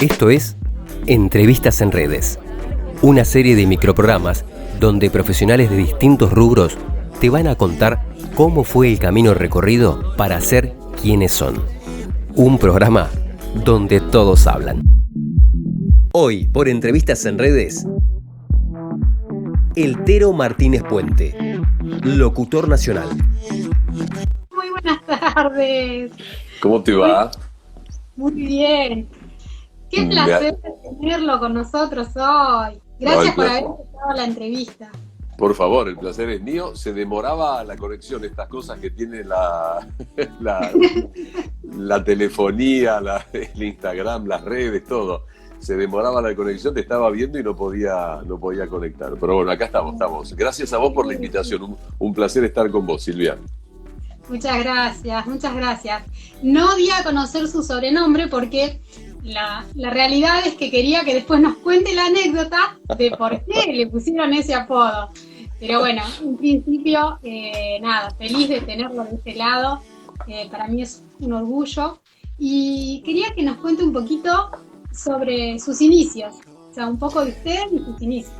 Esto es Entrevistas en Redes, una serie de microprogramas donde profesionales de distintos rubros te van a contar cómo fue el camino recorrido para ser quienes son. Un programa donde todos hablan. Hoy, por Entrevistas en Redes, el Tero Martínez Puente, locutor nacional. Muy buenas tardes. ¿Cómo te va? Muy bien. Qué placer tenerlo con nosotros hoy. Gracias por haber aceptado la entrevista. Por favor, el placer es mío. Se demoraba la conexión, estas cosas que tiene la telefonía, el Instagram, las redes, todo. Se demoraba la conexión, te estaba viendo y no podía conectar. Pero bueno, acá estamos. Gracias a vos por la invitación. Un placer estar con vos, Silvia. Muchas gracias. No di a conocer su sobrenombre porque la realidad es que quería que después nos cuente la anécdota de por qué le pusieron ese apodo. Pero bueno, en principio, feliz de tenerlo de este lado. Para mí es un orgullo. Y quería que nos cuente un poquito sobre sus inicios. O sea, un poco de usted y sus inicios.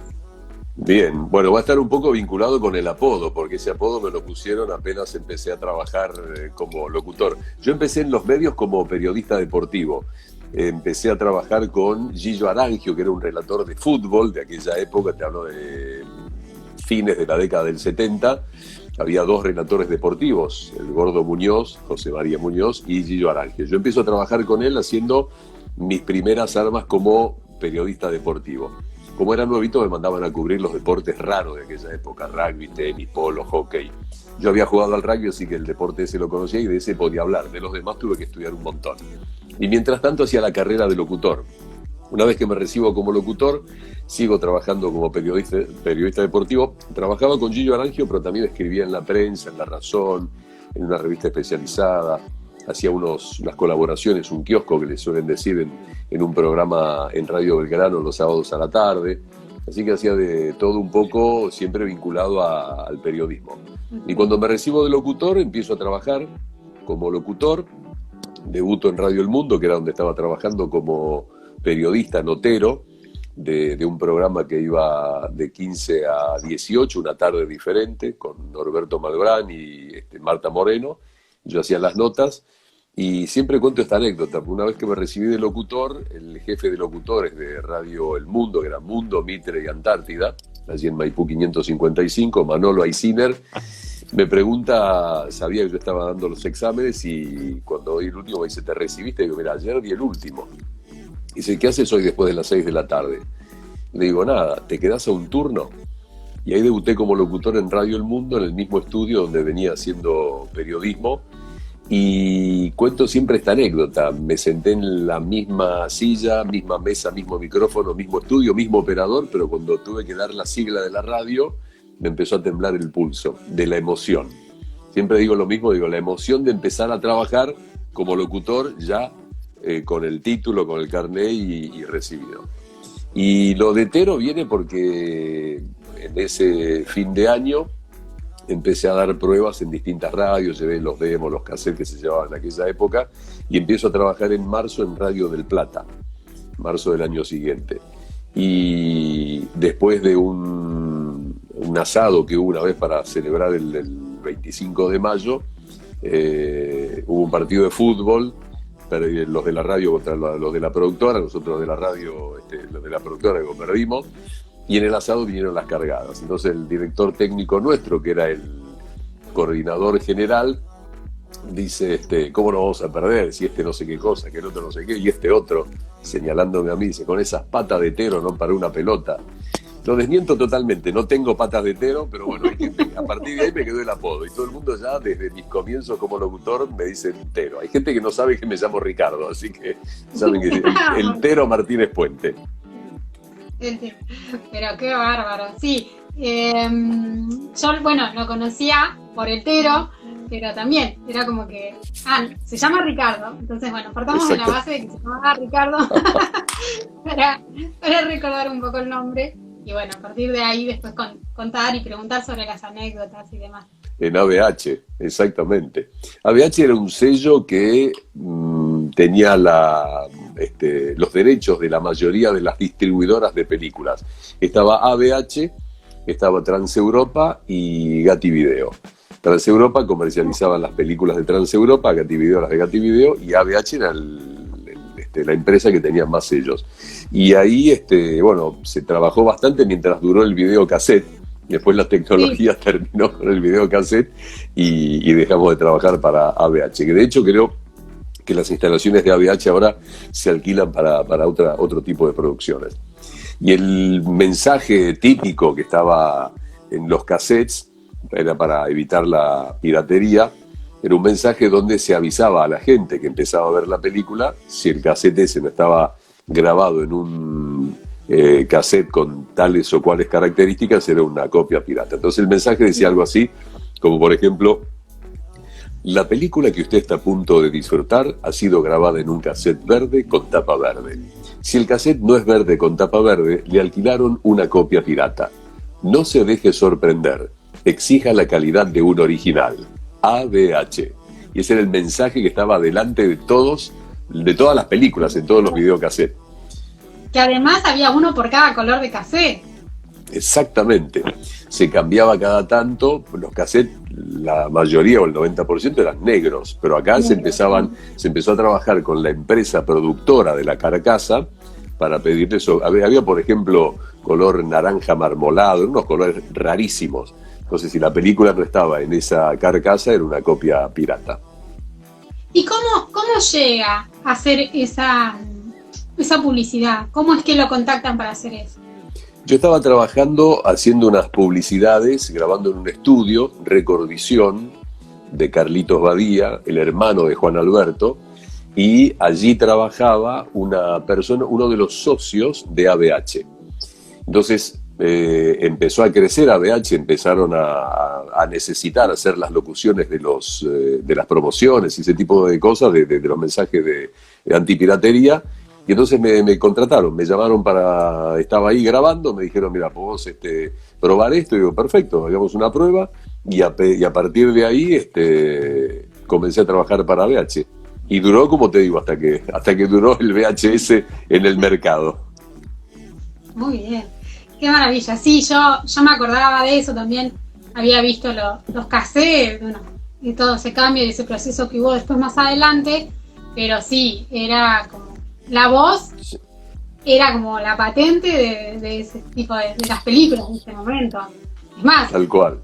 Bien, bueno, va a estar un poco vinculado con el apodo, porque ese apodo me lo pusieron apenas empecé a trabajar como locutor. Yo empecé en los medios como periodista deportivo. Empecé a trabajar con Gillo Arangio, que era un relator de fútbol de aquella época, te hablo de fines de la década del 70. Había dos relatores deportivos, el Gordo Muñoz, José María Muñoz, y Gillo Arangio. Yo empiezo a trabajar con él haciendo mis primeras armas como periodista deportivo. Como era nuevito, me mandaban a cubrir los deportes raros de aquella época, rugby, tenis, polo, hockey. Yo había jugado al rugby, así que el deporte ese lo conocía y de ese podía hablar. De los demás tuve que estudiar un montón. Y mientras tanto hacía la carrera de locutor. Una vez que me recibo como locutor, sigo trabajando como periodista deportivo. Trabajaba con Gillo Arangio, pero también escribía en La Prensa, en La Razón, en una revista especializada. Hacía unas colaboraciones, un kiosco que le suelen decir en un programa en Radio Belgrano los sábados a la tarde. Así que hacía de todo un poco, siempre vinculado al periodismo. Y cuando me recibo de locutor, empiezo a trabajar como locutor. Debuto en Radio El Mundo, que era donde estaba trabajando como periodista notero de un programa que iba de 15 a 18, una tarde diferente, con Norberto Malbrán y Marta Moreno. Yo hacía las notas. Y siempre cuento esta anécdota. Una vez que me recibí de locutor, el jefe de locutores de Radio El Mundo, que era Mundo, Mitre y Antártida, allí en Maipú 555, Manolo Aiciner, me pregunta, sabía que yo estaba dando los exámenes y cuando oí el último me dice, ¿te recibiste? Y digo, mira, ayer di el último. Y dice, ¿qué haces hoy después de las 6 de la tarde? Le digo, nada, ¿te quedás a un turno? Y ahí debuté como locutor en Radio El Mundo, en el mismo estudio donde venía haciendo periodismo. Y cuento siempre esta anécdota, me senté en la misma silla, misma mesa, mismo micrófono, mismo estudio, mismo operador, pero cuando tuve que dar la sigla de la radio, me empezó a temblar el pulso, de la emoción. Siempre digo lo mismo, la emoción de empezar a trabajar como locutor ya con el título, con el carnet y recibido. Y lo de Tero viene porque en ese fin de año empecé a dar pruebas en distintas radios, llevé los demos, los cassettes que se llevaban en aquella época y empiezo a trabajar en marzo en Radio del Plata, marzo del año siguiente. Y después de un asado que hubo una vez para celebrar el 25 de mayo, hubo un partido de fútbol, los de la radio contra los de la productora, nosotros los de la radio, los de la productora que perdimos. Y en el asado vinieron las cargadas. Entonces el director técnico nuestro, que era el coordinador general, dice, ¿cómo no vamos a perder? Si no sé qué cosa, que el otro no sé qué, y otro, señalándome a mí, dice, con esas patas de Tero no para una pelota. Lo desmiento totalmente, no tengo patas de Tero, pero bueno, a partir de ahí me quedó el apodo. Y todo el mundo ya, desde mis comienzos como locutor, me dicen Tero. Hay gente que no sabe que me llamo Ricardo, así que saben que el Tero Martínez Puente. Pero qué bárbaro, sí. Yo, lo conocía por el Tero, pero también era como que, se llama Ricardo. Entonces, partamos de la base de que se llamaba Ricardo para recordar un poco el nombre. Y a partir de ahí después contar y preguntar sobre las anécdotas y demás. En ABH, exactamente. ABH era un sello que tenía los derechos de la mayoría de las distribuidoras de películas. Estaba ABH, estaba Transeuropa y Gatti Video. Transeuropa comercializaban las películas de Transeuropa, Gatti Video las de Gatti Video, y ABH era la empresa que tenía más sellos. Y ahí, se trabajó bastante mientras duró el videocassette. Después la tecnología terminó con el videocassette y dejamos de trabajar para ABH. Que de hecho creo que las instalaciones de ABH ahora se alquilan para otro tipo de producciones. Y el mensaje típico que estaba en los cassettes, era para evitar la piratería, era un mensaje donde se avisaba a la gente que empezaba a ver la película, si el cassette ese no estaba grabado en un cassette con tales o cuales características, era una copia pirata. Entonces el mensaje decía algo así, como por ejemplo: la película que usted está a punto de disfrutar ha sido grabada en un cassette verde con tapa verde. Si el cassette no es verde con tapa verde, le alquilaron una copia pirata. No se deje sorprender. Exija la calidad de un original. ABH. Y ese era el mensaje que estaba delante de todas las películas, en todos los videocassettes. Que además había uno por cada color de cassette. Exactamente. Se cambiaba cada tanto. Los cassettes, la mayoría o el 90% eran negros, pero acá se empezó a trabajar con la empresa productora de la carcasa para pedirle eso. Había, por ejemplo, color naranja marmolado, unos colores rarísimos. Entonces, si la película no estaba en esa carcasa, era una copia pirata. ¿Y cómo llega a hacer esa publicidad? ¿Cómo es que lo contactan para hacer eso? Yo estaba trabajando haciendo unas publicidades, grabando en un estudio, Recordvisión, de Carlitos Badía, el hermano de Juan Alberto, y allí trabajaba una persona, uno de los socios de ABH. Entonces empezó a crecer ABH, empezaron a necesitar hacer las locuciones de las promociones y ese tipo de cosas, de los mensajes de antipiratería. Y entonces me contrataron, me llamaron estaba ahí grabando, me dijeron: mira, vos probar esto. Y digo: perfecto, hagamos una prueba. Y a partir de ahí comencé a trabajar para VH. Y duró, como te digo, hasta que duró el VHS en el mercado. Muy bien, qué maravilla. Sí, yo me acordaba de eso también. Había visto los cassettes, y todo ese cambio y ese proceso que hubo después más adelante. Pero sí, era como la voz, era como la patente de ese tipo de las películas en ese momento. Es más, tal cual.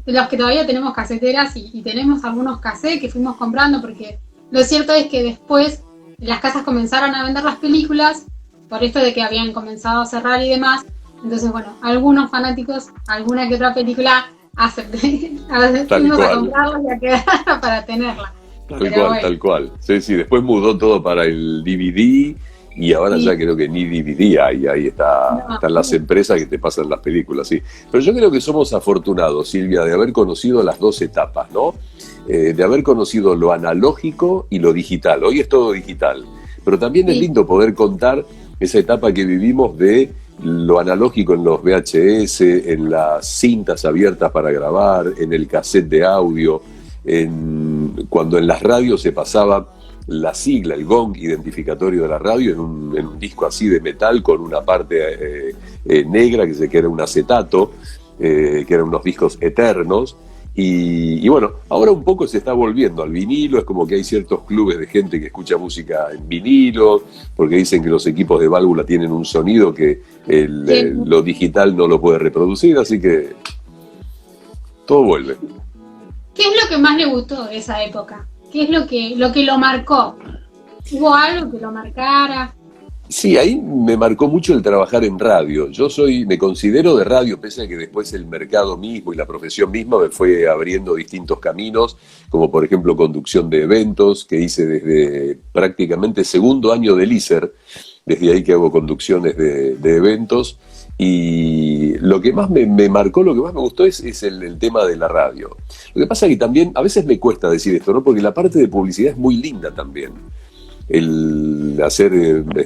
Los que todavía tenemos caseteras y tenemos algunos cassettes que fuimos comprando, porque lo cierto es que después las casas comenzaron a vender las películas por esto de que habían comenzado a cerrar y demás. Entonces, bueno, algunos fanáticos, alguna que otra película fuimos a comprarla y a quedar para tenerla. Tal cual. Sí, después mudó todo para el DVD y ahora ya creo que ni DVD hay. Ahí están las empresas que te pasan las películas, sí. Pero yo creo que somos afortunados, Silvia, de haber conocido las dos etapas, ¿no? De haber conocido lo analógico y lo digital. Hoy es todo digital. Pero también es lindo poder contar esa etapa que vivimos de lo analógico en los VHS, en las cintas abiertas para grabar, en el cassette de audio, cuando en las radios se pasaba la sigla, el gong identificatorio de la radio en un disco así de metal con una parte negra que era un acetato, que eran unos discos eternos. Y bueno, ahora un poco se está volviendo al vinilo. Es como que hay ciertos clubes de gente que escucha música en vinilo, porque dicen que los equipos de válvula tienen un sonido que lo digital no lo puede reproducir, así que todo vuelve. ¿Qué es lo que más le gustó de esa época? ¿Qué es lo que lo marcó? ¿Hubo algo que lo marcara? Sí, ahí me marcó mucho el trabajar en radio. Me considero de radio, pese a que después el mercado mismo y la profesión misma me fue abriendo distintos caminos, como por ejemplo conducción de eventos, que hice desde prácticamente segundo año del ISER, desde ahí que hago conducciones de eventos. Y lo que más me marcó, lo que más me gustó es el tema de la radio. Lo que pasa es que también, a veces me cuesta decir esto, ¿no? Porque la parte de publicidad es muy linda también. El hacer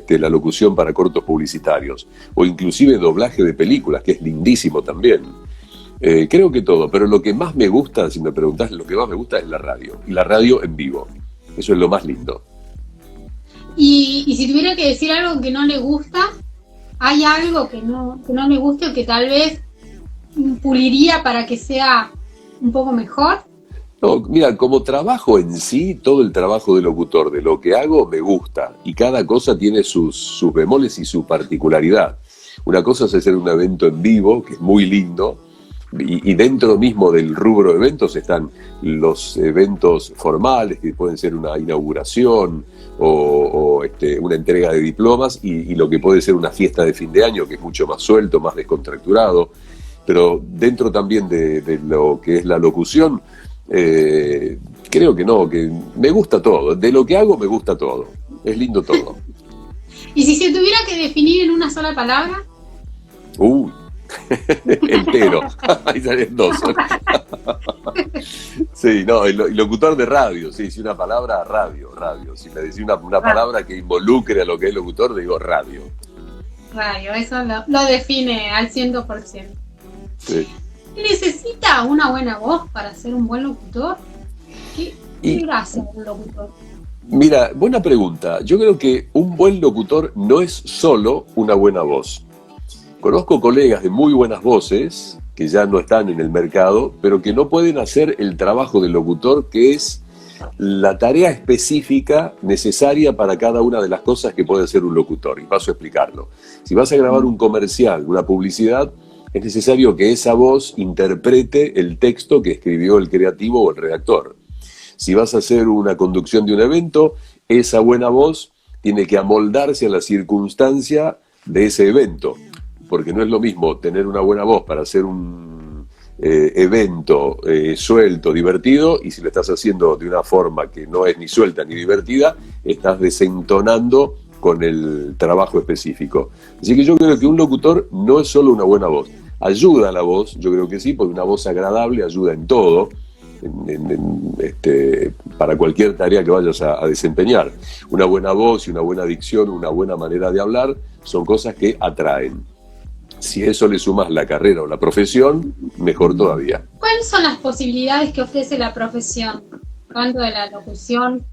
la locución para cortos publicitarios, o inclusive doblaje de películas, que es lindísimo también. Creo que todo, pero lo que más me gusta, si me preguntás, lo que más me gusta es la radio, y la radio en vivo. Eso es lo más lindo. Y si tuviera que decir algo que no le gusta, ¿hay algo que no le guste o que tal vez puliría para que sea un poco mejor? No, mira, como trabajo en sí, todo el trabajo de locutor, de lo que hago, me gusta. Y cada cosa tiene sus bemoles y su particularidad. Una cosa es hacer un evento en vivo, que es muy lindo, y dentro mismo del rubro de eventos están los eventos formales, que pueden ser una inauguración o una entrega de diplomas, y lo que puede ser una fiesta de fin de año, que es mucho más suelto, más descontracturado. Pero dentro también de lo que es la locución, creo que no, que me gusta todo. De lo que hago me gusta todo. Es lindo todo. ¿Y si se tuviera que definir en una sola palabra? Entero. Ahí salen dos. Sí, no, el locutor de radio, sí, si una palabra, radio. Si me decís una palabra que involucre a lo que es locutor, digo radio. Radio, eso lo define al 100%. Sí. ¿Necesita una buena voz para ser un buen locutor? ¿Qué hace un locutor? Mira, buena pregunta. Yo creo que un buen locutor no es solo una buena voz. Conozco colegas de muy buenas voces que ya no están en el mercado, pero que no pueden hacer el trabajo del locutor, que es la tarea específica necesaria para cada una de las cosas que puede hacer un locutor. Y paso a explicarlo. Si vas a grabar un comercial, una publicidad, es necesario que esa voz interprete el texto que escribió el creativo o el redactor. Si vas a hacer una conducción de un evento, esa buena voz tiene que amoldarse a la circunstancia de ese evento, porque no es lo mismo tener una buena voz para hacer un evento suelto, divertido, y si lo estás haciendo de una forma que no es ni suelta ni divertida, estás desentonando con el trabajo específico. Así que yo creo que un locutor no es solo una buena voz. Ayuda a la voz, yo creo que sí, porque una voz agradable ayuda en todo, para cualquier tarea que vayas a desempeñar. Una buena voz y una buena dicción, una buena manera de hablar, son cosas que atraen. Si a eso le sumas la carrera o la profesión, mejor todavía. ¿Cuáles son las posibilidades que ofrece la profesión, tanto de la locución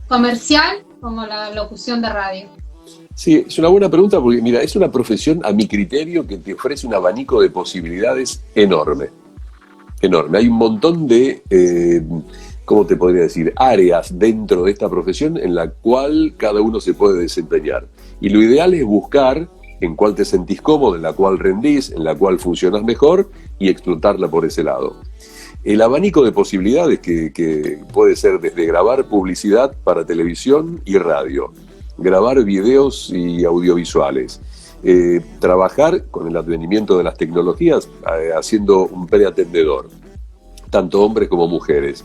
comercial como la locución de radio? Sí, es una buena pregunta porque, mira, es una profesión, a mi criterio, que te ofrece un abanico de posibilidades enorme. Enorme. Hay un montón de, ¿cómo te podría decir?, áreas dentro de esta profesión en la cual cada uno se puede desempeñar. Y lo ideal es buscar en cuál te sentís cómodo, en la cual rendís, en la cual funcionas mejor, y explotarla por ese lado. El abanico de posibilidades que puede ser desde grabar publicidad para televisión y radio, grabar videos y audiovisuales, trabajar con el advenimiento de las tecnologías, haciendo un preatendedor, tanto hombres como mujeres,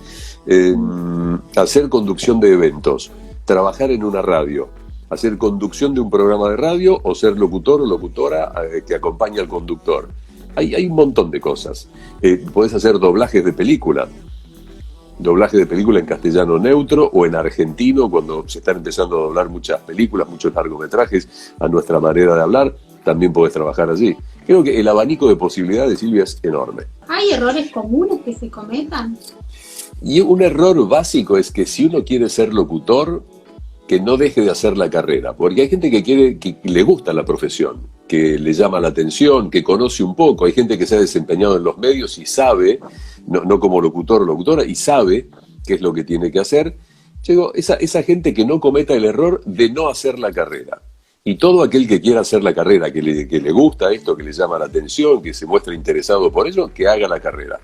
hacer conducción de eventos, trabajar en una radio, hacer conducción de un programa de radio o ser locutor o locutora que acompaña al conductor. Hay un montón de cosas. Podés hacer doblajes de película. Doblaje de película en castellano neutro o en argentino, cuando se están empezando a doblar muchas películas, muchos largometrajes a nuestra manera de hablar, también podés trabajar allí. Creo que el abanico de posibilidades, Silvia, es enorme. ¿Hay errores comunes que se cometan? Y un error básico es que si uno quiere ser locutor, que no deje de hacer la carrera, porque hay gente que le gusta la profesión, que le llama la atención, que conoce un poco. Hay gente que se ha desempeñado en los medios y sabe, no como locutor o locutora, y sabe qué es lo que tiene que hacer. Digo, esa gente que no cometa el error de no hacer la carrera. Y todo aquel que quiera hacer la carrera, que le gusta esto, que le llama la atención, que se muestra interesado por ello, que haga la carrera.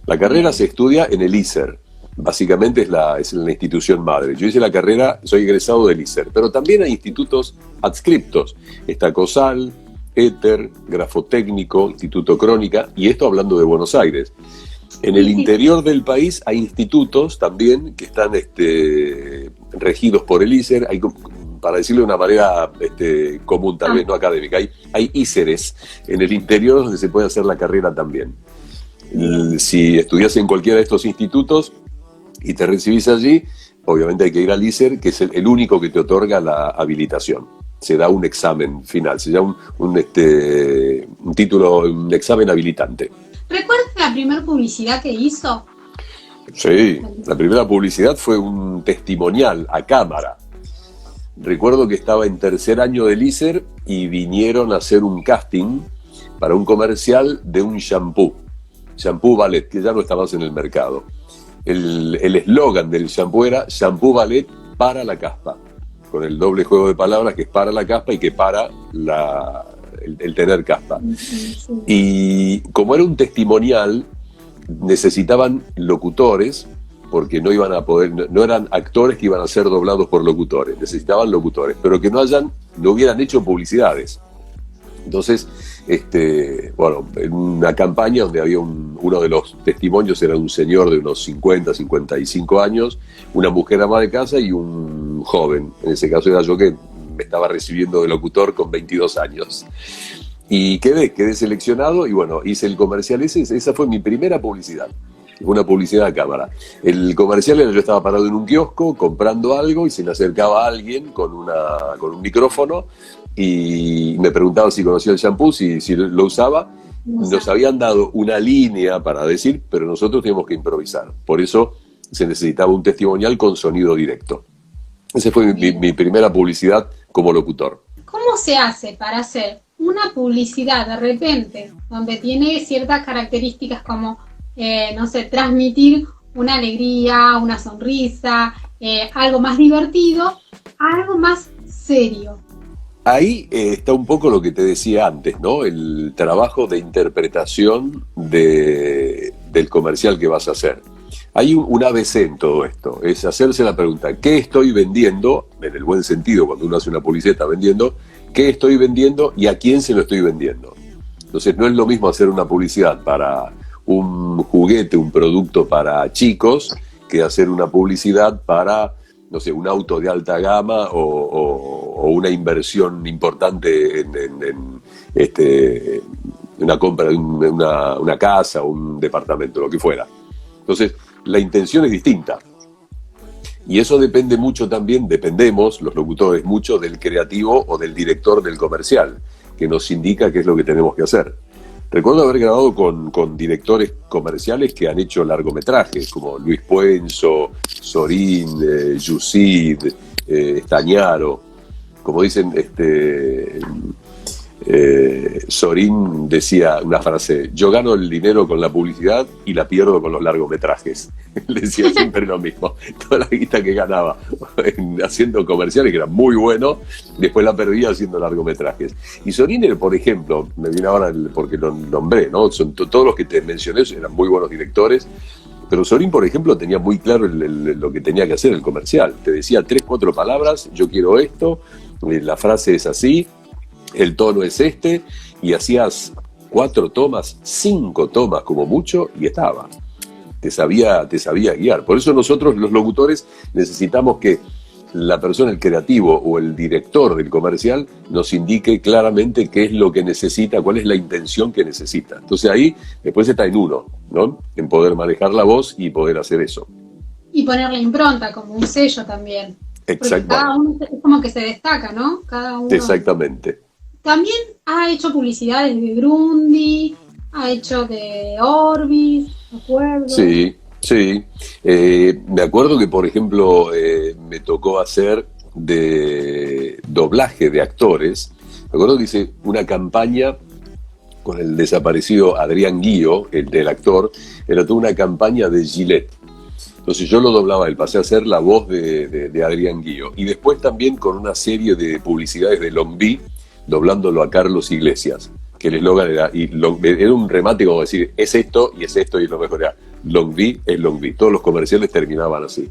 La carrera se estudia en el ISER. Básicamente es la institución madre. Yo hice la carrera, soy egresado del ISER, pero también hay institutos adscriptos. Está COSAL, Éter, Grafotécnico, Instituto Crónica, y esto hablando de Buenos Aires. En el interior del país hay institutos también que están regidos por el ISER. Hay, para decirlo de una manera común, tal vez no académica, hay ISERes en el interior donde se puede hacer la carrera también. Si estudias en cualquiera de estos institutos y te recibís allí, obviamente hay que ir al ISER, que es el único que te otorga la habilitación. Se da un examen final, se da un título, un examen habilitante. ¿Recuerdas la primera publicidad que hizo? Sí, la primera publicidad fue un testimonial a cámara. recuerdo que estaba en tercer año del ISER y vinieron a hacer un casting para un comercial de un shampoo Ballet, que ya no está más en el mercado. El eslogan del shampoo era shampoo Ballet para la caspa, con el doble juego de palabras que es para la caspa y que para el tener caspa. Y como era un testimonial, necesitaban locutores, porque no iban a poder, no eran actores que iban a ser doblados por locutores, necesitaban locutores, pero que no hubieran hecho publicidades. Entonces, bueno, en una campaña donde había uno de los testimonios era un señor de unos 50, 55 años, una mujer ama de casa y un joven, en ese caso era yo que me estaba recibiendo de locutor con 22 años. Y quedé seleccionado y bueno, hice el comercial esa fue mi primera publicidad. Una publicidad a cámara. El comercial era yo estaba parado en un kiosco comprando algo y se me acercaba alguien con un micrófono y me preguntaba si conocía el shampoo, si lo usaba. Nos habían dado una línea para decir, pero nosotros teníamos que improvisar. Por eso se necesitaba un testimonial con sonido directo. Esa fue mi primera publicidad como locutor. ¿Cómo se hace para hacer una publicidad de repente donde tiene ciertas características como no sé, transmitir una alegría, una sonrisa, algo más divertido, a algo más serio? Ahí está un poco lo que te decía antes, ¿no? El trabajo de interpretación del comercial que vas a hacer. Hay un ABC en todo esto, es hacerse la pregunta, ¿qué estoy vendiendo? En el buen sentido, cuando uno hace una publicidad está vendiendo, ¿qué estoy vendiendo y a quién se lo estoy vendiendo? Entonces no es lo mismo hacer una publicidad para un juguete, un producto para chicos, que hacer una publicidad para, no sé, un auto de alta gama o una inversión importante en una compra de una casa o un departamento, lo que fuera. Entonces, la intención es distinta. Y eso depende mucho también, dependemos, los locutores, mucho del creativo o del director del comercial, que nos indica qué es lo que tenemos que hacer. Recuerdo haber grabado con directores comerciales que han hecho largometrajes, como Luis Puenzo, Sorín, Yusid, Estañaro. Como dicen, Sorín decía una frase, yo gano el dinero con la publicidad y la pierdo con los largometrajes. Él decía siempre lo mismo, toda la guita que ganaba haciendo comerciales, que era muy bueno, después la perdía haciendo largometrajes. Y Sorín, por ejemplo, me viene ahora porque lo nombré, ¿no? Todos los que te mencioné eran muy buenos directores, pero Sorín, por ejemplo, tenía muy claro lo que tenía que hacer el comercial. Te decía 3, 4 palabras, yo quiero esto, la frase es así, el tono es este, y hacías 4 tomas, 5 tomas como mucho, y estaba. Te sabía guiar. Por eso nosotros, los locutores, necesitamos que la persona, el creativo o el director del comercial, nos indique claramente qué es lo que necesita, cuál es la intención que necesita. Entonces ahí, después está en uno, ¿no? En poder manejar la voz y poder hacer eso. Y ponerle impronta, como un sello también. Exacto. Cada uno es como que se destaca, ¿no? Cada uno. Exactamente. También ha hecho publicidades de Grundy, ha hecho de Orbis, ¿me acuerdo? Sí. Me acuerdo que, por ejemplo, me tocó hacer de doblaje de actores. Me acuerdo que hice una campaña con el desaparecido Adrián Guío, el actor, era toda una campaña de Gillette. Entonces yo lo doblaba, él pasé a ser la voz de Adrián Guío. Y después también con una serie de publicidades de Longví, doblándolo a Carlos Iglesias, que el eslogan era un remate como decir, es esto, y lo mejor era, Longví es Longví. Todos los comerciales terminaban así.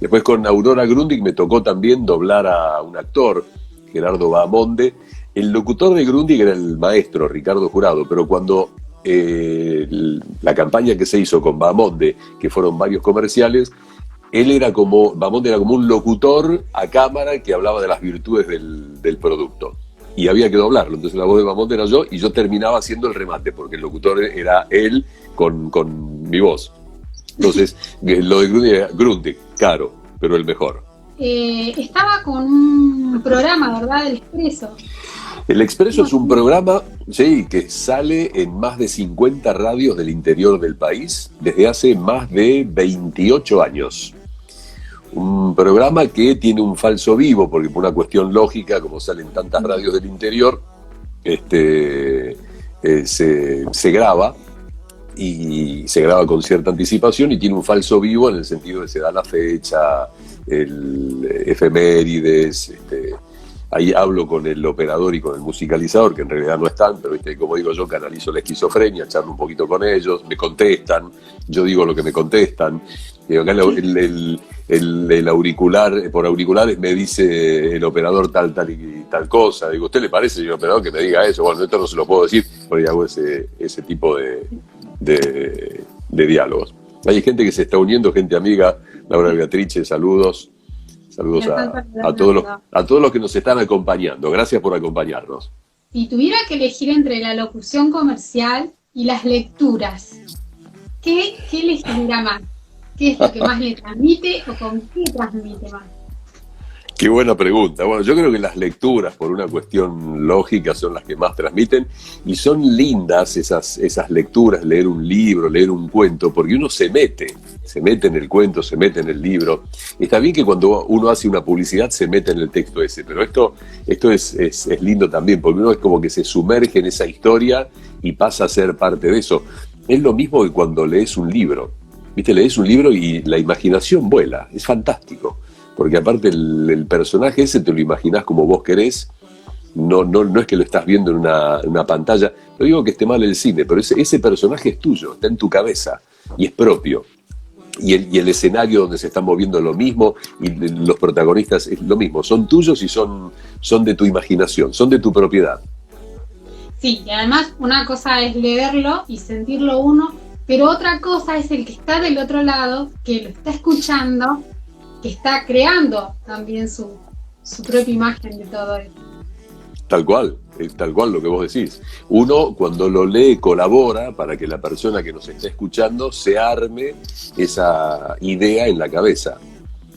Después con Aurora Grundig me tocó también doblar a un actor, Gerardo Bahamonde. El locutor de Grundig era el maestro, Ricardo Jurado, pero cuando la campaña que se hizo con Bahamonde, que fueron varios comerciales, Bahamonde era como un locutor a cámara que hablaba de las virtudes del producto. Y había que doblarlo, entonces la voz de Bahamonde era yo y yo terminaba haciendo el remate, porque el locutor era él con mi voz. Entonces, lo de Grundig era Grundig, caro, pero el mejor. Estaba con un programa, ¿verdad? El Expreso. El Expreso es un programa, sí, que sale en más de 50 radios del interior del país desde hace más de 28 años. un programa que tiene un falso vivo, porque por una cuestión lógica, como salen tantas radios del interior, se graba, y se graba con cierta anticipación y tiene un falso vivo en el sentido de que se da la fecha, el efemérides, ahí hablo con el operador y con el musicalizador, que en realidad no están, pero como digo yo, canalizo la esquizofrenia, charlo un poquito con ellos, me contestan, yo digo lo que me contestan. Acá el auricular, por auriculares me dice el operador tal y tal cosa. Digo, ¿usted le parece, señor operador, que me diga eso? Bueno, esto no se lo puedo decir, porque hago ese tipo de diálogos. Hay gente que se está uniendo, gente amiga. Laura Beatrice, saludos a todos los que nos están acompañando. Gracias por acompañarnos. Si tuviera que elegir entre la locución comercial y las lecturas, ¿qué le genera más? ¿Qué es lo que más le transmite o con qué transmite más? Qué buena pregunta. Bueno, yo creo que las lecturas, por una cuestión lógica, son las que más transmiten, y son lindas esas lecturas, leer un libro, leer un cuento, porque uno se mete en el cuento, se mete en el libro. Está bien que cuando uno hace una publicidad se mete en el texto ese, pero esto es lindo también, porque uno es como que se sumerge en esa historia y pasa a ser parte de eso. Es lo mismo que cuando lees un libro. ¿Viste? Lees un libro y la imaginación vuela, es fantástico. Porque aparte el personaje ese te lo imaginás como vos querés, no es que lo estás viendo en una pantalla. No digo que esté mal el cine, pero ese personaje es tuyo, está en tu cabeza y es propio. Y el escenario donde se están moviendo lo mismo, y los protagonistas es lo mismo, son tuyos y son de tu imaginación, son de tu propiedad. Sí, y además una cosa es leerlo y sentirlo uno, pero otra cosa es el que está del otro lado, que lo está escuchando, que está creando también su propia imagen de todo eso. Tal cual lo que vos decís. Uno, cuando lo lee, colabora para que la persona que nos está escuchando se arme esa idea en la cabeza.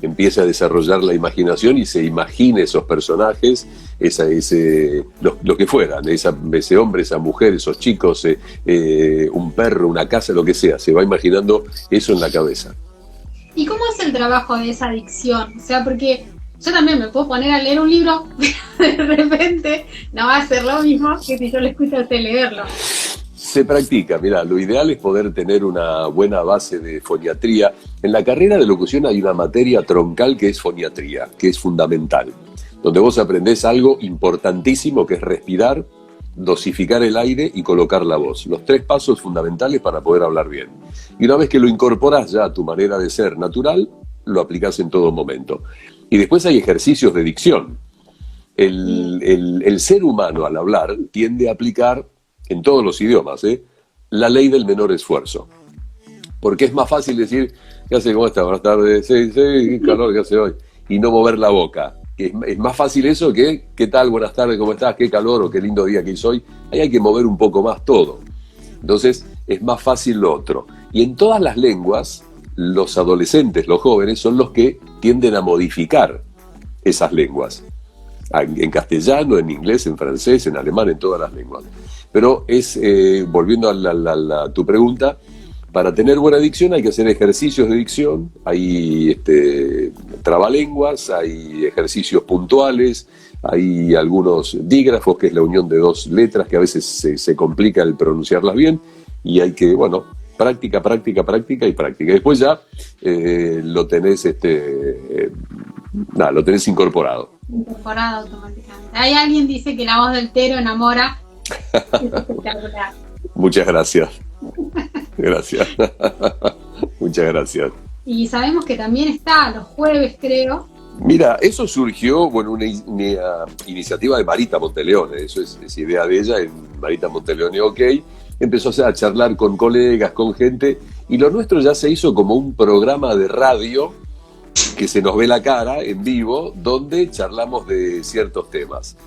Empiece a desarrollar la imaginación y se imagine esos personajes, lo que fueran, ese hombre, esa mujer, esos chicos, un perro, una casa, lo que sea. Se va imaginando eso en la cabeza. ¿Y cómo es el trabajo de esa dicción? O sea, porque yo también me puedo poner a leer un libro, pero de repente no va a ser lo mismo que si yo lo escucho a usted leerlo. Se practica, mirá, lo ideal es poder tener una buena base de foniatría. En la carrera de locución hay una materia troncal que es foniatría, que es fundamental, donde vos aprendés algo importantísimo, que es respirar, dosificar el aire y colocar la voz. Los 3 pasos fundamentales para poder hablar bien. Y una vez que lo incorporás ya a tu manera de ser natural, lo aplicás en todo momento. Y después hay ejercicios de dicción. El ser humano al hablar tiende a aplicar, en todos los idiomas, la ley del menor esfuerzo. Porque es más fácil decir, ¿qué hace? ¿Cómo está? Buenas tardes. Sí, qué calor que hace hoy. Y no mover la boca. Es más fácil eso que, ¿qué tal? Buenas tardes, ¿cómo estás? Qué calor o qué lindo día que hizo hoy. Ahí hay que mover un poco más todo. Entonces, es más fácil lo otro. Y en todas las lenguas, los adolescentes, los jóvenes, son los que tienden a modificar esas lenguas. En castellano, en inglés, en francés, en alemán, en todas las lenguas. Pero volviendo a tu pregunta, para tener buena dicción hay que hacer ejercicios de dicción, hay trabalenguas, hay ejercicios puntuales, hay algunos dígrafos, que es la unión de 2 letras, que a veces se complica el pronunciarlas bien, y hay que, práctica y práctica. Después ya lo tenés lo tenés incorporado. Incorporado automáticamente. Hay alguien dice que la voz del Tero enamora. Es espectacular. Muchas gracias. Gracias. Muchas gracias. Y sabemos que también está los jueves, creo. Mira, eso surgió, una iniciativa de Marita Monteleone, eso es idea de ella, en Marita Monteleone OK. Empezó a charlar con colegas, con gente, y lo nuestro ya se hizo como un programa de radio que se nos ve la cara en vivo, donde charlamos de ciertos temas.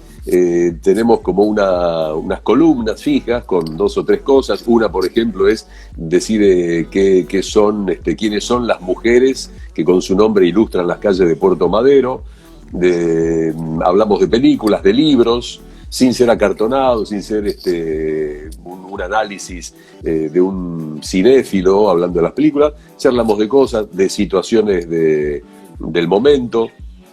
Tenemos como unas columnas fijas con 2 o 3 cosas. Una, por ejemplo, es decir quiénes son las mujeres que con su nombre ilustran las calles de Puerto Madero. Hablamos de películas, de libros, sin ser acartonados, sin ser un análisis de un cinéfilo hablando de las películas. Charlamos de cosas, de situaciones de del momento,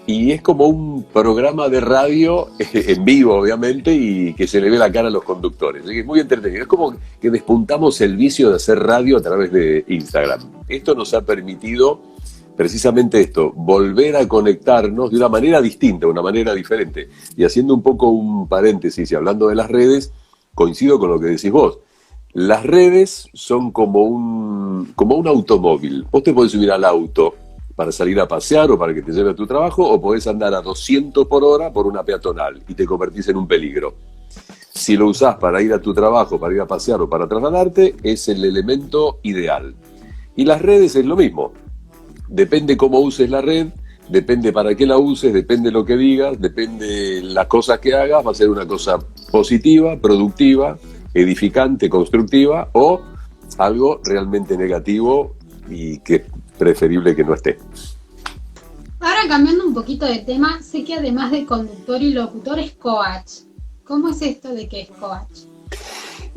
y es como un programa de radio en vivo, obviamente, y que se le ve la cara a los conductores. Así que es muy entretenido. Es como que despuntamos el vicio de hacer radio a través de Instagram. Esto nos ha permitido precisamente esto, volver a conectarnos de una manera distinta, una manera diferente. Y haciendo un poco un paréntesis y hablando de las redes, coincido con lo que decís vos. Las redes son como un automóvil. Vos te podés subir al auto para salir a pasear o para que te lleve a tu trabajo, o podés andar a 200 por hora por una peatonal y te convertís en un peligro. Si lo usás para ir a tu trabajo, para ir a pasear o para trasladarte, es el elemento ideal. Y las redes es lo mismo. Depende cómo uses la red, depende para qué la uses, depende lo que digas, depende las cosas que hagas, va a ser una cosa positiva, productiva, edificante, constructiva, o algo realmente negativo y que es preferible que no esté. Ahora, cambiando un poquito de tema, sé que además de conductor y locutor es coach. ¿Cómo es esto de que es coach?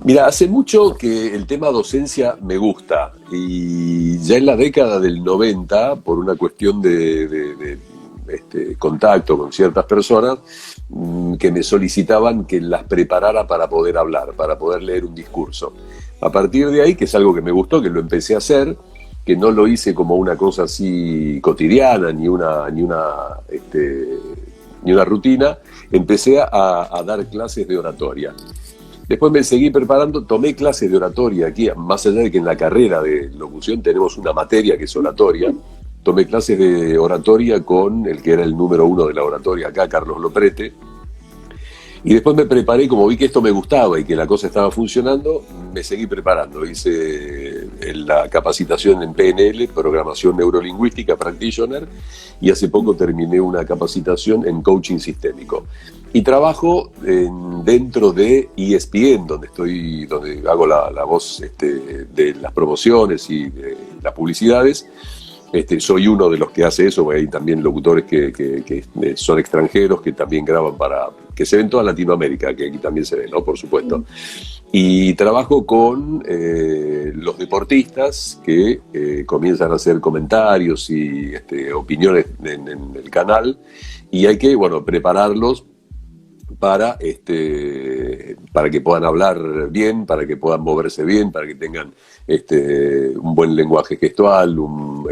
Mira, hace mucho que el tema docencia me gusta, y ya en la década del 90, por una cuestión de contacto con ciertas personas que me solicitaban que las preparara para poder hablar, para poder leer un discurso. A partir de ahí, que es algo que me gustó, que lo empecé a hacer, que no lo hice como una cosa así cotidiana, ni una rutina, empecé a dar clases de oratoria. Después me seguí preparando, tomé clases de oratoria aquí, más allá de que en la carrera de locución tenemos una materia que es oratoria. Tomé clases de oratoria con el que era el número 1 de la oratoria acá, Carlos Loprete. Y después me preparé, como vi que esto me gustaba y que la cosa estaba funcionando, me seguí preparando. Hice la capacitación en PNL, Programación Neurolingüística, Practitioner, y hace poco terminé una capacitación en Coaching Sistémico. Y trabajo dentro de ESPN, donde hago la voz de las promociones y de las publicidades. Soy uno de los que hace eso, porque hay también locutores que son extranjeros, que también graban que se ven toda Latinoamérica, que aquí también se ven, ¿no? Por supuesto. Y trabajo con los deportistas que comienzan a hacer comentarios y opiniones en el canal, y hay que, prepararlos para que puedan hablar bien, para que puedan moverse bien, para que tengan un buen lenguaje gestual, un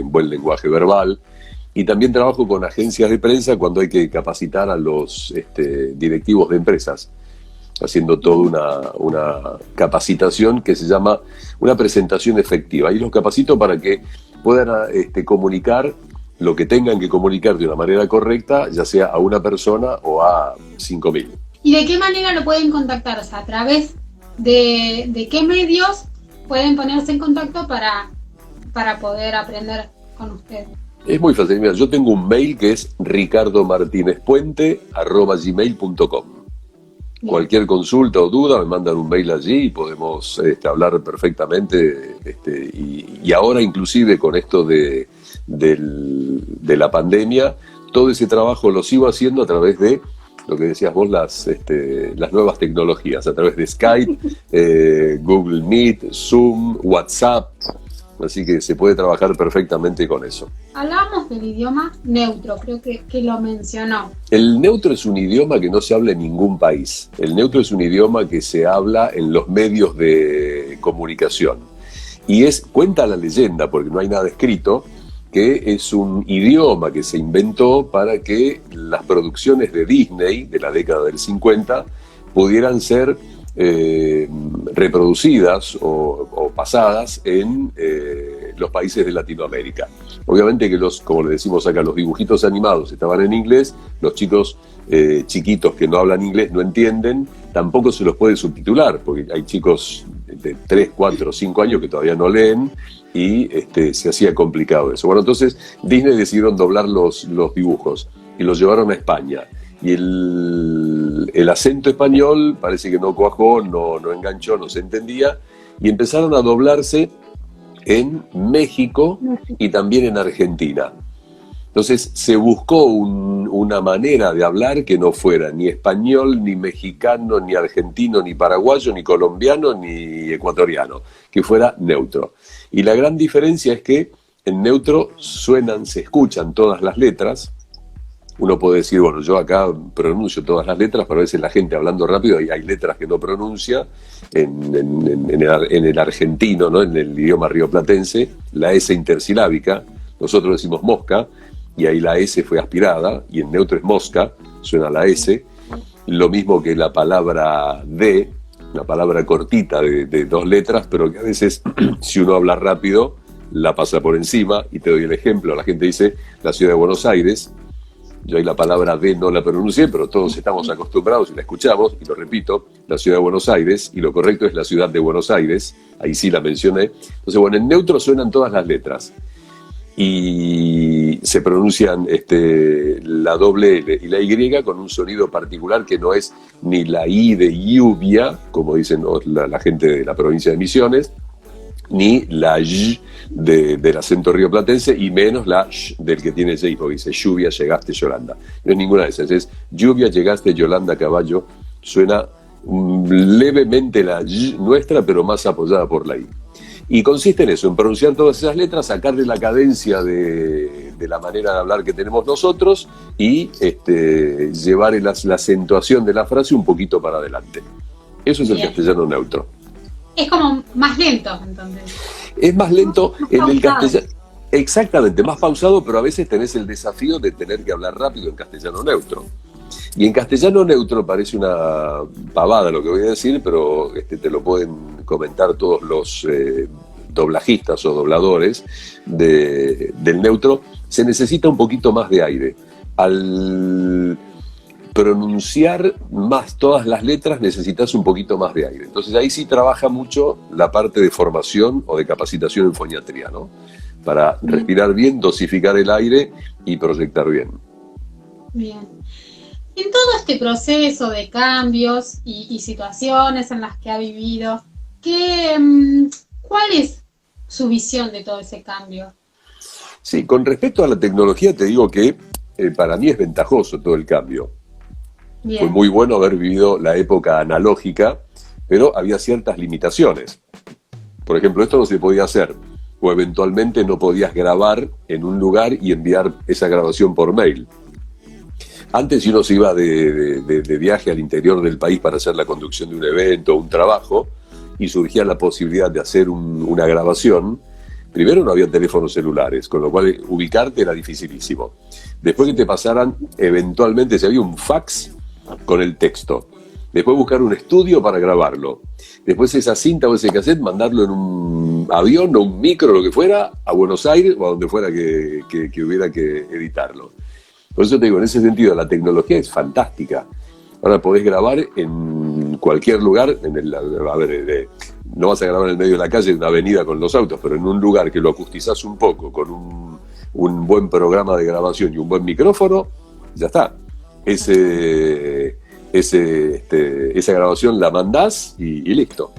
buen lenguaje verbal. Y también trabajo con agencias de prensa cuando hay que capacitar a los directivos de empresas, haciendo toda una capacitación que se llama una presentación efectiva. Y los capacito para que puedan comunicar lo que tengan que comunicar de una manera correcta, ya sea a una persona o a 5.000. ¿Y de qué manera lo pueden contactar? O sea, ¿a través de qué medios pueden ponerse en contacto para poder aprender con ustedes? Es muy fácil. Mira, yo tengo un mail que es ricardomartinezpuente@gmail.com. Cualquier consulta o duda me mandan un mail allí y podemos hablar perfectamente. Y ahora inclusive con esto de la pandemia, todo ese trabajo lo sigo haciendo a través de lo que decías vos, las nuevas tecnologías, a través de Skype, Google Meet, Zoom, WhatsApp. Así que se puede trabajar perfectamente con eso. Hablábamos del idioma neutro, creo que lo mencionó. El neutro es un idioma que no se habla en ningún país. El neutro es un idioma que se habla en los medios de comunicación. Y cuenta la leyenda, porque no hay nada escrito, que es un idioma que se inventó para que las producciones de Disney de la década del 50 pudieran ser reproducidas o pasadas en los países de Latinoamérica. Obviamente que como le decimos acá, los dibujitos animados estaban en inglés, los chicos chiquitos que no hablan inglés no entienden, tampoco se los puede subtitular, porque hay chicos de 3, 4, 5 años que todavía no leen, y se hacía complicado eso. Bueno, entonces Disney decidieron doblar los dibujos y los llevaron a España. Y el acento español parece que no cuajó, no enganchó, no se entendía, y empezaron a doblarse en México y también en Argentina. Entonces se buscó una manera de hablar que no fuera ni español, ni mexicano, ni argentino, ni paraguayo, ni colombiano, ni ecuatoriano, que fuera neutro. Y la gran diferencia es que en neutro suenan, se escuchan todas las letras. Uno puede decir, bueno, yo acá pronuncio todas las letras, pero a veces la gente hablando rápido hay letras que no pronuncia. En el argentino, ¿no? En el idioma rioplatense, la S intersilábica, nosotros decimos mosca, y ahí la S fue aspirada, y en neutro es mosca, suena la S. Lo mismo que la palabra de, una palabra cortita de 2 letras, pero que a veces, si uno habla rápido, la pasa por encima. Y te doy el ejemplo, la gente dice la ciudad de Buenos Aires. Yo ahí la palabra de no la pronuncié, pero todos estamos acostumbrados y la escuchamos, y lo repito, la ciudad de Buenos Aires, y lo correcto es la ciudad de Buenos Aires, ahí sí la mencioné. Entonces, bueno, en neutro suenan todas las letras, y se pronuncian la doble L y la Y con un sonido particular que no es ni la I de lluvia, como dicen la gente de la provincia de Misiones, ni la Y del acento rioplatense, y menos la sh del que tiene Y, porque dice lluvia, llegaste, Yolanda. No es ninguna de esas, es lluvia, llegaste, Yolanda, caballo. Suena levemente la Y nuestra, pero más apoyada por la I. Y consiste en eso, en pronunciar todas esas letras, sacarle la cadencia de la manera de hablar que tenemos nosotros y llevar la acentuación de la frase un poquito para adelante. Eso es el castellano neutro. Es como más lento, entonces. Es más lento más en el pausado. castellano. Exactamente, más pausado, pero a veces tenés el desafío de tener que hablar rápido en castellano neutro. Y en castellano neutro parece una pavada lo que voy a decir, pero te lo pueden comentar todos los doblajistas o dobladores del neutro. Se necesita un poquito más de aire. Al pronunciar más todas las letras necesitas un poquito más de aire. Entonces ahí sí trabaja mucho la parte de formación o de capacitación en foniatría, ¿no? Para respirar bien, dosificar el aire y proyectar bien. Bien. En todo este proceso de cambios y situaciones en las que ha vivido, ¿cuál es su visión de todo ese cambio? Sí, con respecto a la tecnología te digo que para mí es ventajoso todo el cambio. Bien. Fue muy bueno haber vivido la época analógica, pero había ciertas limitaciones. Por ejemplo, esto no se podía hacer, o eventualmente no podías grabar en un lugar y enviar esa grabación por mail. Antes, si uno se iba de viaje al interior del país para hacer la conducción de un evento o un trabajo, y surgía la posibilidad de hacer una grabación, primero no había teléfonos celulares, con lo cual ubicarte era dificilísimo. Después que te pasaran, eventualmente, si había un fax con el texto. Después buscar un estudio para grabarlo. Después esa cinta o ese cassette, mandarlo en un avión o un micro, lo que fuera, a Buenos Aires o a donde fuera que hubiera que editarlo. Por eso te digo, en ese sentido, la tecnología es fantástica. Ahora podés grabar en cualquier lugar, no vas a grabar en el medio de la calle, en una avenida con los autos, pero en un lugar que lo acustizás un poco, con un buen programa de grabación y un buen micrófono, ya está. Esa grabación la mandás y listo.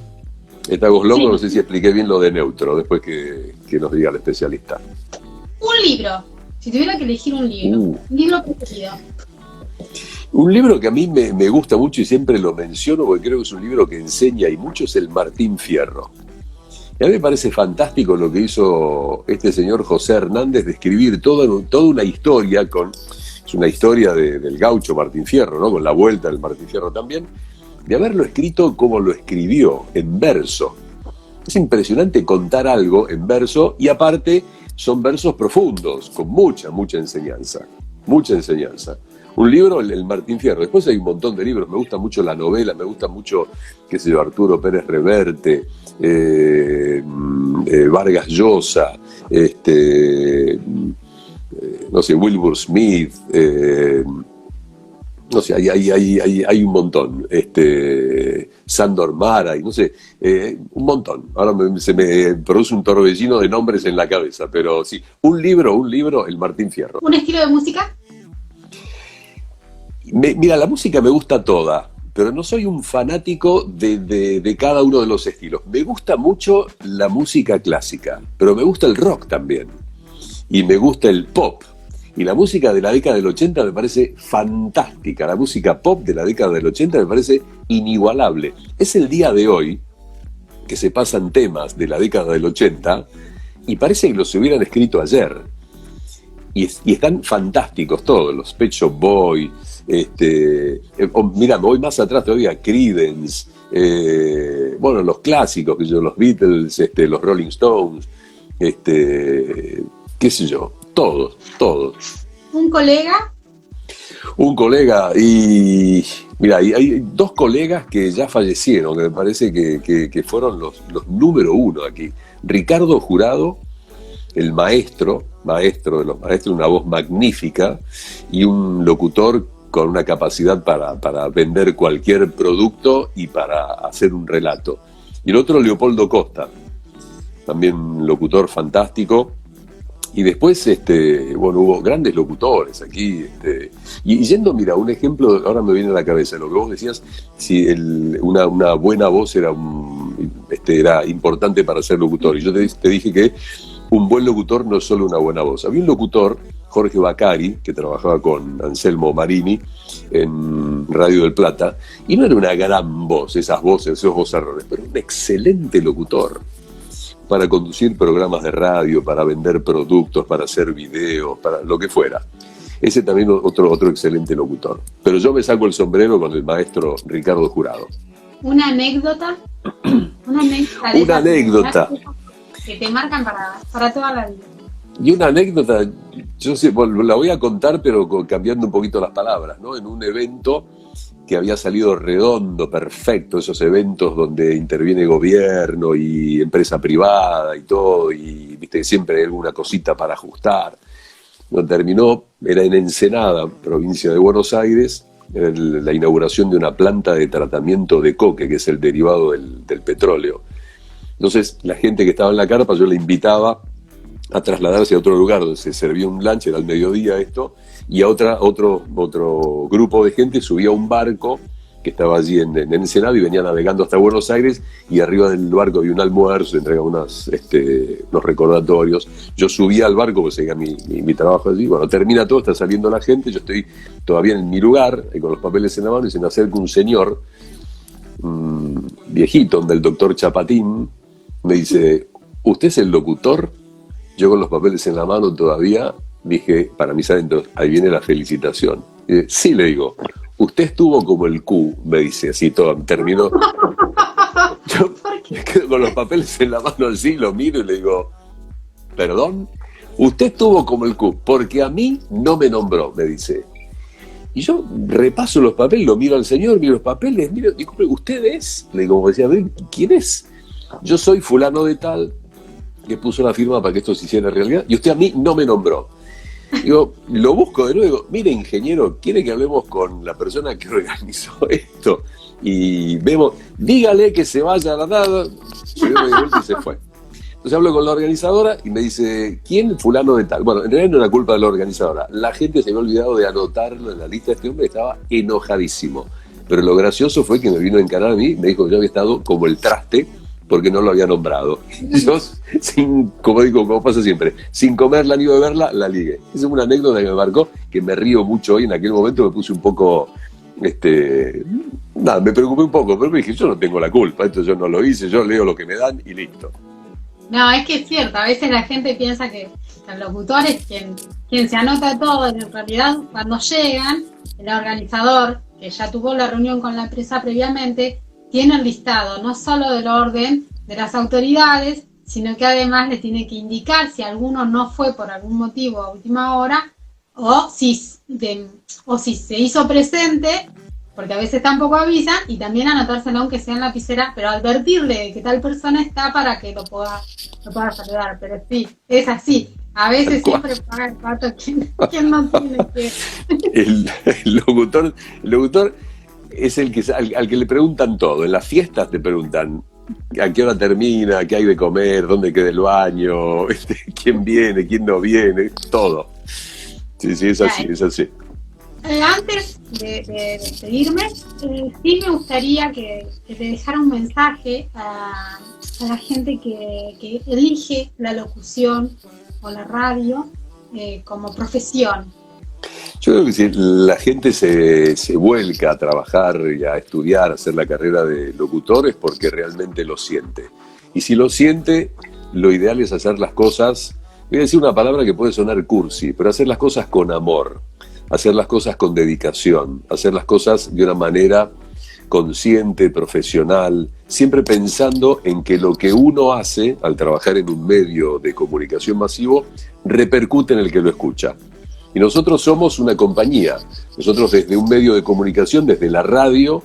Estamos locos, sí. No sé si expliqué bien lo de neutro, después que nos diga el especialista. Un libro, si tuviera que elegir un libro, un libro preferido. Un libro que a mí me gusta mucho y siempre lo menciono porque creo que es un libro que enseña y mucho, es el Martín Fierro. Y a mí me parece fantástico lo que hizo este señor José Hernández de escribir toda una historia es una historia del gaucho Martín Fierro, ¿no? Con la vuelta del Martín Fierro también, de haberlo escrito como lo escribió, en verso. Es impresionante contar algo en verso, y aparte son versos profundos, con mucha enseñanza. Mucha enseñanza. Un libro, el Martín Fierro. Después hay un montón de libros. Me gusta mucho la novela, me gusta mucho, qué sé yo, Arturo Pérez Reverte, Vargas Llosa, no sé, Wilbur Smith, no sé, hay un montón, Sándor Márai, no sé, un montón. Ahora se me produce un torbellino de nombres en la cabeza, pero sí, un libro, el Martín Fierro. ¿Un estilo de música? Mira, la música me gusta toda, pero no soy un fanático de cada uno de los estilos. Me gusta mucho la música clásica, pero me gusta el rock también, y me gusta el pop. Y la música de la década del 80 me parece fantástica. La música pop de la década del 80 me parece inigualable. Es el día de hoy que se pasan temas de la década del 80 y parece que los hubieran escrito ayer. Y están fantásticos todos, los Pet Shop Boys, mira, me voy más atrás todavía, Creedence, bueno, los clásicos, los Beatles, los Rolling Stones, qué sé yo, todos. ¿Un colega? Un colega, y mira, hay dos colegas que ya fallecieron, que me parece que fueron los número uno aquí. Ricardo Jurado, el maestro de los maestros, una voz magnífica y un locutor con una capacidad para vender cualquier producto y para hacer un relato. Y el otro, Leopoldo Costa, también locutor fantástico. Y después, hubo grandes locutores aquí. Y yendo, mira, un ejemplo, ahora me viene a la cabeza, lo que vos decías, si una buena voz era importante para ser locutor. Y yo te dije que un buen locutor no es solo una buena voz. Había un locutor, Jorge Bacari, que trabajaba con Anselmo Marini en Radio del Plata, y no era una gran voz, esos vozarrones, pero un excelente locutor para conducir programas de radio, para vender productos, para hacer videos, para lo que fuera. Ese también otro excelente locutor. Pero yo me saco el sombrero con el maestro Ricardo Jurado. ¿Una anécdota? Una anécdota que te marcan para toda la vida. Y una anécdota, yo la voy a contar, pero cambiando un poquito las palabras, ¿no? En un evento que había salido redondo, perfecto, esos eventos donde interviene gobierno y empresa privada y todo, y viste, siempre hay alguna cosita para ajustar. No terminó, era en Ensenada, provincia de Buenos Aires, la inauguración de una planta de tratamiento de coque, que es el derivado del petróleo. Entonces, la gente que estaba en la carpa, yo le invitaba a trasladarse a otro lugar donde se servía un lunch, era al mediodía esto, y a otro grupo de gente subía a un barco que estaba allí en Ensenada y venía navegando hasta Buenos Aires, y arriba del barco había un almuerzo, entregaba unos recordatorios. Yo subía al barco, pues seguía mi trabajo allí. Bueno, termina todo, está saliendo la gente, yo estoy todavía en mi lugar, con los papeles en la mano, y se me acerca un señor, viejito, del doctor Chapatín, me dice: ¿usted es el locutor? Yo con los papeles en la mano todavía dije, para mis adentros, ahí viene la felicitación. Y sí, le digo, usted estuvo como el Q, me dice, así todo, terminó. Yo me quedo con los papeles en la mano así, lo miro y le digo, ¿perdón? Usted estuvo como el Q, porque a mí no me nombró, me dice. Y yo repaso los papeles, lo miro al señor, miro los papeles, miro, disculpe, ¿usted es? Le digo, como decía, ¿quién es? Yo soy fulano de tal, que puso la firma para que esto se hiciera realidad, y usted a mí no me nombró. Digo, lo busco de nuevo, mire, ingeniero, ¿quiere que hablemos con la persona que organizó esto? Y vemos, dígale que se vaya a la nada. Se dio media vuelta y se fue. Entonces hablo con la organizadora y me dice, ¿quién? Fulano de tal. Bueno, en realidad no era culpa de la organizadora. La gente se había olvidado de anotarlo en la lista de este hombre, estaba enojadísimo. Pero lo gracioso fue que me vino a encarar a mí, me dijo que yo había estado como el traste, porque no lo había nombrado. Yo, como pasa siempre, sin comerla ni beberla, la ligué. Esa es una anécdota que me marcó, que me río mucho hoy. En aquel momento me puse un poco, me preocupé un poco, pero me dije, yo no tengo la culpa, esto yo no lo hice, yo leo lo que me dan y listo. No, es que es cierto, a veces la gente piensa que el locutor es quien se anota todo, y en realidad cuando llegan, el organizador, que ya tuvo la reunión con la empresa previamente, tiene el listado no solo del orden de las autoridades, sino que además le tiene que indicar si alguno no fue por algún motivo a última hora, o si se hizo presente, porque a veces tampoco avisan, y también anotárselo aunque sea en la lapicera, pero advertirle que tal persona está para que lo pueda saludar. Pero sí, es así. A veces siempre paga el pato quien no tiene que... El locutor es el que al que le preguntan todo. En las fiestas te preguntan a qué hora termina, qué hay de comer, dónde queda el baño, quién viene, quién no viene, todo. Sí, es así, es así. Antes de despedirme, sí me gustaría que te dejara un mensaje a la gente que elige la locución o la radio como profesión. Yo creo que si la gente se vuelca a trabajar y a estudiar, a hacer la carrera de locutor, es porque realmente lo siente. Y si lo siente, lo ideal es hacer las cosas, voy a decir una palabra que puede sonar cursi, pero hacer las cosas con amor, hacer las cosas con dedicación, hacer las cosas de una manera consciente, profesional, siempre pensando en que lo que uno hace al trabajar en un medio de comunicación masivo repercute en el que lo escucha. Y nosotros somos una compañía, nosotros desde un medio de comunicación, desde la radio,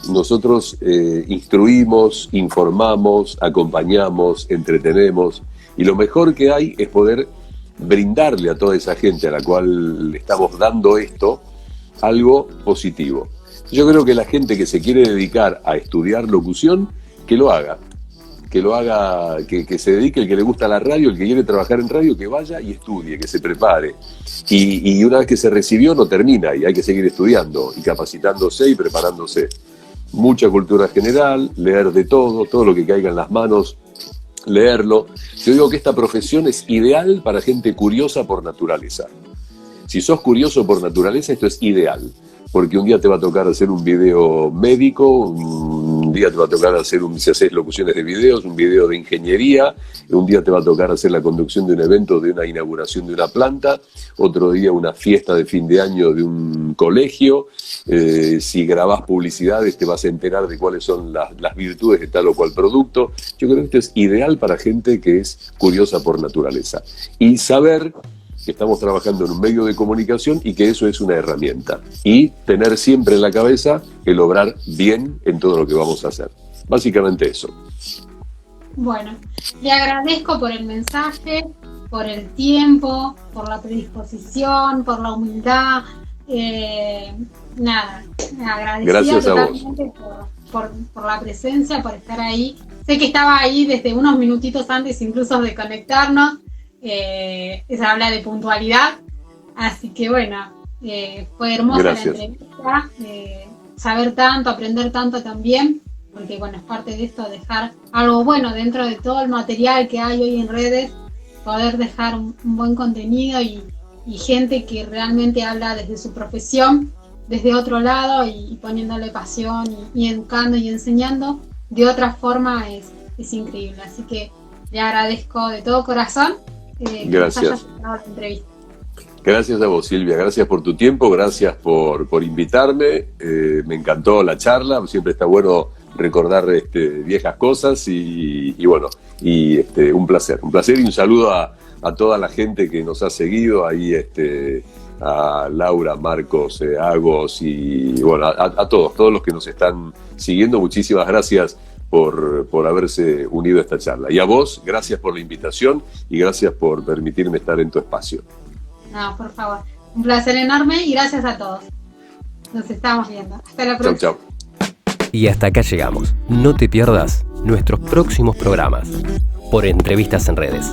nosotros instruimos, informamos, acompañamos, entretenemos, y lo mejor que hay es poder brindarle a toda esa gente a la cual le estamos dando esto, algo positivo. Yo creo que la gente que se quiere dedicar a estudiar locución, que lo haga, que se dedique, el que le gusta la radio, el que quiere trabajar en radio, que vaya y estudie, que se prepare. Y una vez que se recibió no termina y hay que seguir estudiando y capacitándose y preparándose. Mucha cultura general, leer de todo lo que caiga en las manos, leerlo. Yo digo que esta profesión es ideal para gente curiosa por naturaleza. Si sos curioso por naturaleza, esto es ideal. Porque un día te va a tocar hacer un video médico, un día te va a tocar hacer, si haces locuciones de videos, un video de ingeniería, un día te va a tocar hacer la conducción de un evento, de una inauguración de una planta, otro día una fiesta de fin de año de un colegio. Si grabás publicidades te vas a enterar de cuáles son las virtudes de tal o cual producto. Yo creo que esto es ideal para gente que es curiosa por naturaleza. Y saber que estamos trabajando en un medio de comunicación y que eso es una herramienta. Y tener siempre en la cabeza el obrar bien en todo lo que vamos a hacer. Básicamente eso. Bueno, le agradezco por el mensaje, por el tiempo, por la predisposición, por la humildad. Agradecida totalmente por la presencia, por estar ahí. Sé que estaba ahí desde unos minutitos antes incluso de conectarnos. Eso habla de puntualidad, así que bueno, fue hermosa. Gracias. La entrevista, saber tanto, aprender tanto también, porque bueno, es parte de esto, dejar algo bueno dentro de todo el material que hay hoy en redes, poder dejar un buen contenido y gente que realmente habla desde su profesión, desde otro lado y poniéndole pasión y educando y enseñando de otra forma es increíble, así que le agradezco de todo corazón. Gracias. Gracias a vos, Silvia, gracias por tu tiempo, gracias por invitarme, me encantó la charla, siempre está bueno recordar viejas cosas y bueno, un placer y un saludo a toda la gente que nos ha seguido ahí, a Laura, Marcos, Agos y bueno, a todos los que nos están siguiendo, muchísimas gracias por haberse unido a esta charla. Y a vos, gracias por la invitación y gracias por permitirme estar en tu espacio. No, por favor. Un placer enorme y gracias a todos. Nos estamos viendo. Hasta la próxima. Chau. Y hasta acá llegamos. No te pierdas nuestros próximos programas por Entrevistas en Redes.